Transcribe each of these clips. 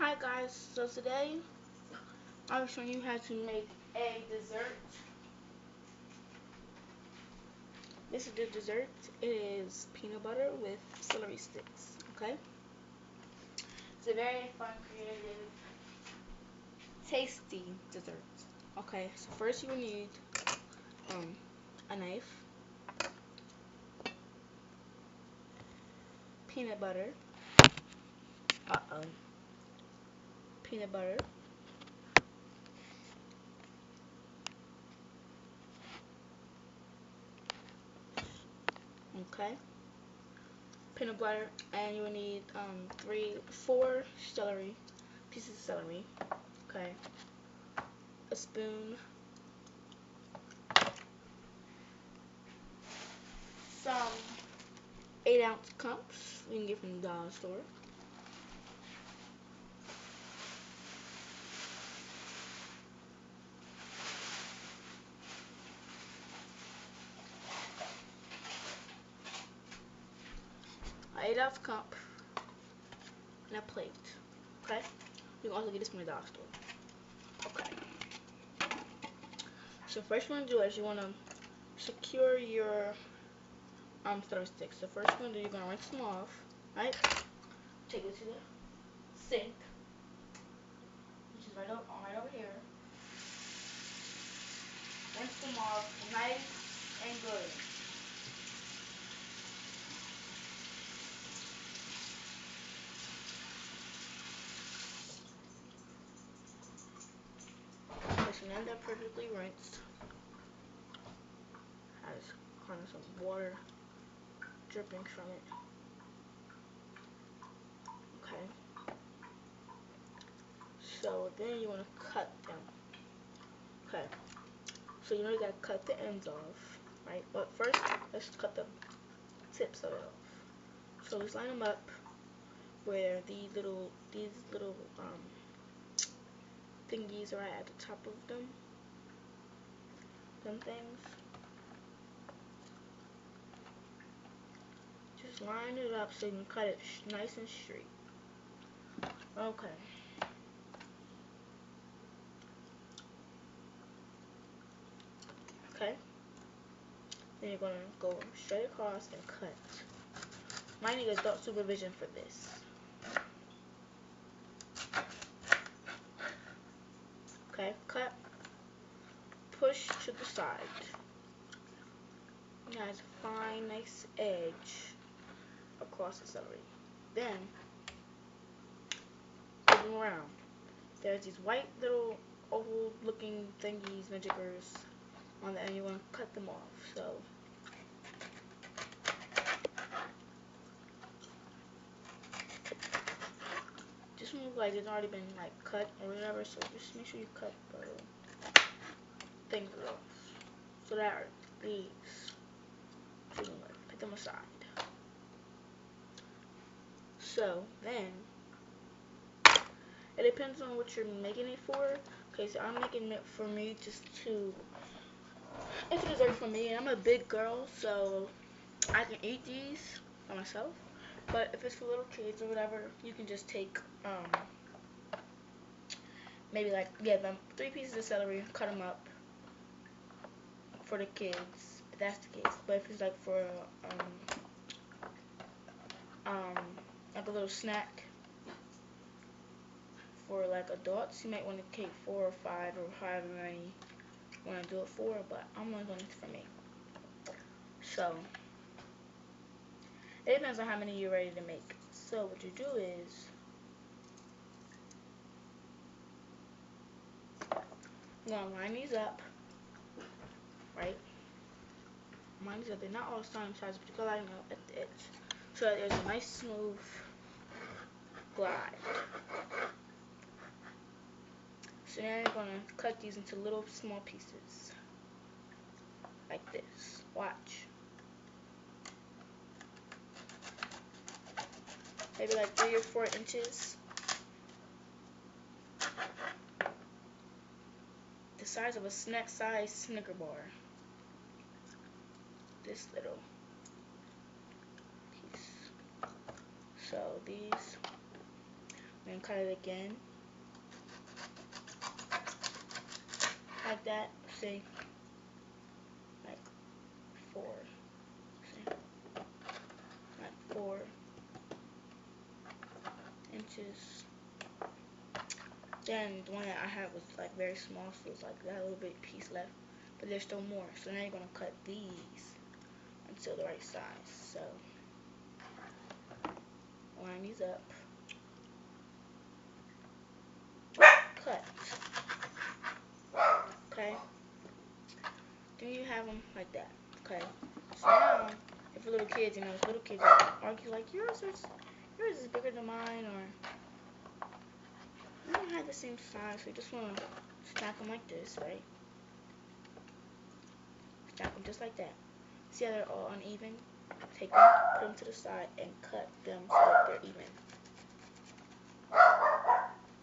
Hi guys, so today I'll be showing you how to make a dessert. This is the dessert. It is peanut butter with celery sticks, okay? It's a very fun, creative, tasty dessert. Okay, so first you will need a knife, peanut butter, uh-oh, peanut butter, okay? Peanut butter, and you will need four celery, pieces of celery, okay? A spoon, some 8-ounce cups you can get from the dollar store. An 8-ounce cup and a plate. Okay? You can also get this from the dollar store. Okay. So first you want to do is you want to secure your celery sticks. So first you're going to do, you're going to rinse them off, right? Take it to the sink, which is right over here. Rinse them off nice and good. Okay, so now they're perfectly rinsed. Has kind of some water dripping from it. Okay. So then you want to cut them. Okay. So you know you gotta cut the ends off, right? But first, let's cut the tips of it off. So let's line them up where these little thingies are at the top of them things. Just line it up so you can cut it nice and straight. Okay. Okay. Then you're gonna go straight across and cut. Might need adult supervision for this. Okay, cut, push to the side. Nice, fine, nice edge across the celery. Then, flip them around. There's these white little oval looking thingies, majiggers on the end. You want to cut them off. So, this one looks like it's already been like cut or whatever. So just make sure you cut the things off. So that are these. So you can put them aside. So then, it depends on what you're making it for. Okay, so I'm making it for me just to, it's a dessert for me, and I'm a big girl, so I can eat these by myself. But if it's for little kids or whatever, you can just take maybe like, yeah, them 3 pieces of celery, cut them up for the kids, if that's the case. But if it's like for like a little snack for like adults, you might want to take 4 or 5 or however many you want to do it for. But I'm only doing it for me. So it depends on how many you're ready to make. So what you do is you're gonna line these up, right? Line these up. They're not all the same size, but you gotta line them up at the edge so that there's a nice smooth glide. So now you're gonna cut these into little small pieces, like this. Watch. Maybe like 3 or 4 inches. The size of a snack size Snicker bar. This little piece. So these, then and cut it again. Like that. See? Like 4. See? Like 4 inches. Then the one that I had was like very small, so it's like that little bit piece left. But there's still more. So now you're gonna cut these until the right size. So line these up. Cut. Okay. Then you have them like that. Okay. So now, if you're little kids, you know, if little kids argue like yours is bigger than mine, or we don't have the same size, so you just want to stack them like this, right? Stack them just like that. See how they're all uneven? Take them, put them to the side, and cut them so that they're even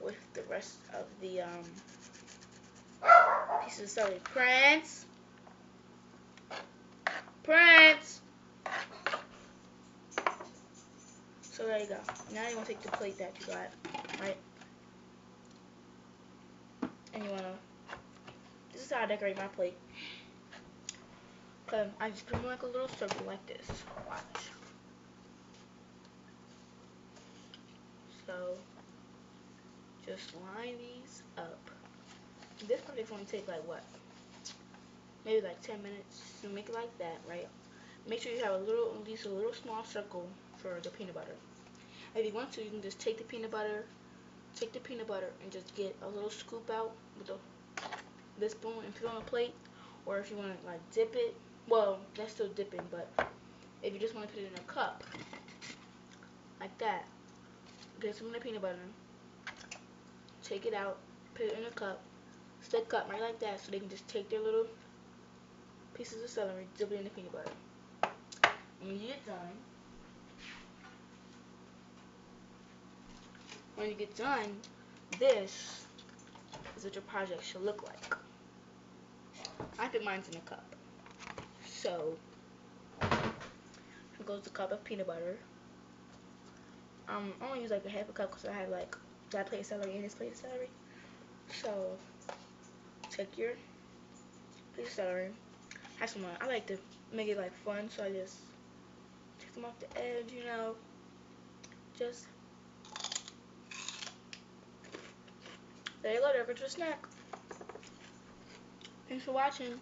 with the rest of the pieces of celery. Prince! Prince! So there you go. Now you want to take the plate that you got, right? And you want to, this is how I decorate my plate. Okay, I just put them like a little circle like this. Watch. So, just line these up. This project's going to take like what? Maybe like 10 minutes. So make it like that, right? Make sure you have at least a little small circle for the peanut butter. If you want to, you can just take the peanut butter, and just get a little scoop out with this spoon and put it on a plate. Or if you want to like dip it, well, that's still dipping, but if you just want to put it in a cup, like that, get some of the peanut butter, take it out, put it in a cup, stick up right like that, so they can just take their little pieces of celery, dip it in the peanut butter. And when you get done, this is what your project should look like. I put mine in a cup. So, here goes the cup of peanut butter. I only use like a half a cup because I have like that plate of celery and this plate of celery. So, take your piece of celery. Have some, I like to make it like fun, so I just take them off the edge, you know. Just, there you go, there for your snack. Thanks for watching.